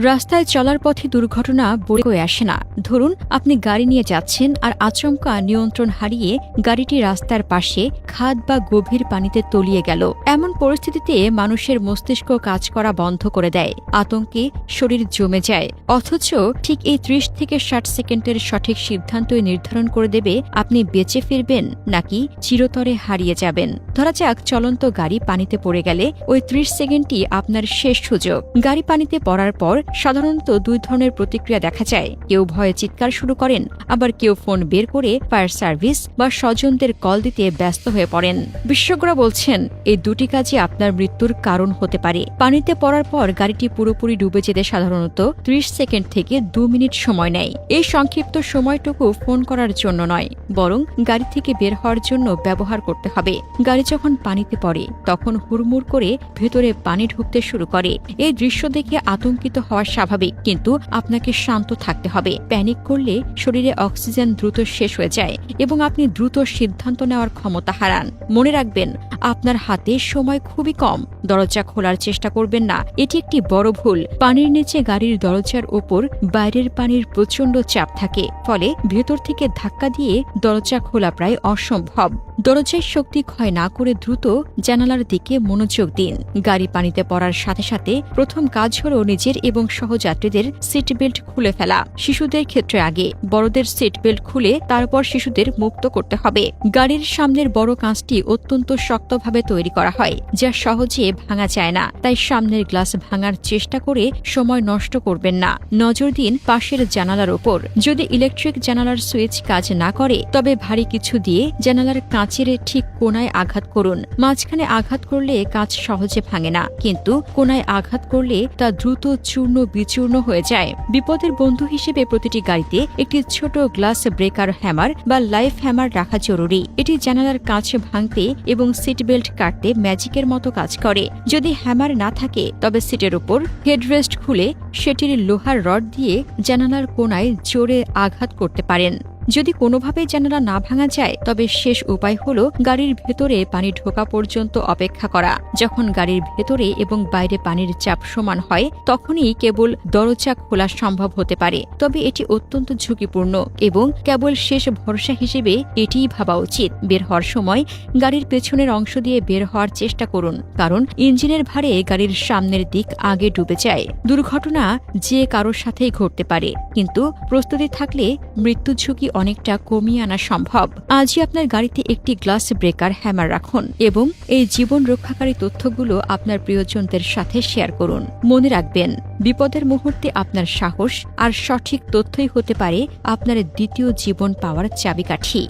রাস্তায় চলার পথে দুর্ঘটনা বয়ে আসে না। ধরুন আপনি গাড়ি নিয়ে যাচ্ছেন আর আচমকা নিয়ন্ত্রণ হারিয়ে গাড়িটি রাস্তার পাশে খাদ বা গভীর পানিতে তলিয়ে গেল। এমন পরিস্থিতিতে মানুষের মস্তিষ্ক কাজ করা বন্ধ করে দেয়, আতঙ্কে শরীর জমে যায়। অথচ ঠিক এই ৩০ থেকে ৬০ সেকেন্ডের সঠিক সিদ্ধান্তই নির্ধারণ করে দেবে আপনি বেঁচে ফিরবেন নাকি চিরতরে হারিয়ে যাবেন। ধরা যাক চলন্ত গাড়ি পানিতে পড়ে গেলে ওই ৩০ সেকেন্ডই আপনার শেষ সুযোগ। গাড়ি পানিতে পড়ার পর সাধারণত দুই ধরনের প্রতিক্রিয়া দেখা যায়। কেউ ভয়ে চিৎকার শুরু করেন, আবার কেউ ফোন বের করে ফায়ার সার্ভিস বা স্বজনদের কল দিতে ব্যস্ত হয়ে পড়েন। বিশেষজ্ঞরা বলছেন এই দুটি কাজই আপনার মৃত্যুর কারণ হতে পারে। পানিতে পড়ার পর গাড়িটি পুরোপুরি ডুবে যেতে সাধারণত ৩০ সেকেন্ড থেকে ২ মিনিট সময় নেয়। এই সংক্ষিপ্ত সময়টুকু ফোন করার জন্য নয়, বরং গাড়ি থেকে বের হওয়ার জন্য ব্যবহার করতে হবে। গাড়ি যখন পানিতে পড়ে তখন হুড়মুড় করে ভেতরে পানি ঢুকতে শুরু করে। এই দৃশ্য দেখে আতঙ্কিত হওয়া স্বাভাবিক, কিন্তু আপনাকে শান্ত থাকতে হবে। প্যানিক করলে শরীরে অক্সিজেন দ্রুত শেষ হয়ে যায় এবং আপনি দ্রুত সিদ্ধান্ত নেওয়ার ক্ষমতা হারান। মনে রাখবেন, আপনার হাতে সময় খুবই কম। দরজা খোলার চেষ্টা করবেন না, এটি একটি বড় ভুল। পানির নিচে গাড়ির দরজার ওপর বাইরের পানির প্রচণ্ড চাপ থাকে, ফলে ভেতর থেকে ধাক্কা দিয়ে দরজা খোলা প্রায় অসম্ভব। দরজায় শক্তি ক্ষয় না করে দ্রুত জানালার দিকে মনোযোগ দিন। গাড়ি পানিতে পড়ার সাথে সাথে প্রথম কাজ হল নিজের এবং সহযাত্রীদের সিট বেল্ট খুলে ফেলা। শিশুদের ক্ষেত্রে আগে বড়দের সিট বেল্ট খুলে তারপর শিশুদের মুক্ত করতে হবে। গাড়ির সামনের বড় কাঁচটি অত্যন্ত শক্তভাবে তৈরি করা হয়, যা সহজে ভাঙা যায় না। তাই সামনের গ্লাস ভাঙার চেষ্টা করে সময় নষ্ট করবেন না। নজর দিন পাশের জানালার ওপর। যদি ইলেকট্রিক জানালার সুইচ কাজ না করে, তবে ভারী কিছু দিয়ে জানালার কাঁচের ঠিক কোনায় আঘাত করুন। মাঝখানে আঘাত করলে কাঁচ সহজে ভাঙে না, কিন্তু কোনায় আঘাত করলে তা দ্রুত চূর্ণ বিচূর্ণ হয়ে যায়। বিপদের বন্ধু হিসেবে প্রতিটি গাড়িতে একটি ছোট গ্লাস ব্রেকার হ্যামার বা লাইফ হ্যামার রাখা জরুরি। এটি জানালার কাঁচ ভাঙতে এবং সিট বেল্ট কাটতে ম্যাজিকের মতো কাজ করে। যদি হ্যামার না থাকে, তবে সিটের উপর হেডরেস্ট খুলে সেটির লোহার রড দিয়ে জানালার কোনায় জোরে আঘাত করতে পারেন। যদি কোনোভাবেই জানালা না ভাঙা যায়, তবে শেষ উপায় হল গাড়ির ভেতরে পানি ঢোকা পর্যন্ত অপেক্ষা করা। যখন গাড়ির ভেতরে এবং বাইরে পানির চাপ সমান হয়, তখনই কেবল দরজা খোলা সম্ভব হতে পারে। তবে এটি অত্যন্ত ঝুঁকিপূর্ণ এবং কেবল শেষ ভরসা হিসেবে এটিই ভাবা উচিত। বের হওয়ার সময় গাড়ির পেছনের অংশ দিয়ে বের হওয়ার চেষ্টা করুন, কারণ ইঞ্জিনের ভারে গাড়ির সামনের দিক আগে ডুবে যায়। দুর্ঘটনা যে কারোর সাথেই ঘটতে পারে, কিন্তু প্রস্তুতি থাকলে মৃত্যু ঝুঁকি অনেকটা কমিয়ে আনা সম্ভব। আজই আপনার গাড়িতে একটি গ্লাস ব্রেকার হ্যামার রাখুন এবং এই জীবন রক্ষাকারী তথ্যগুলো আপনার প্রিয়জনদের সাথে শেয়ার করুন। মনে রাখবেন, বিপদের মুহূর্তে আপনার সাহস আর সঠিক তথ্যই হতে পারে আপনার দ্বিতীয় জীবন পাওয়ার চাবিকাঠি।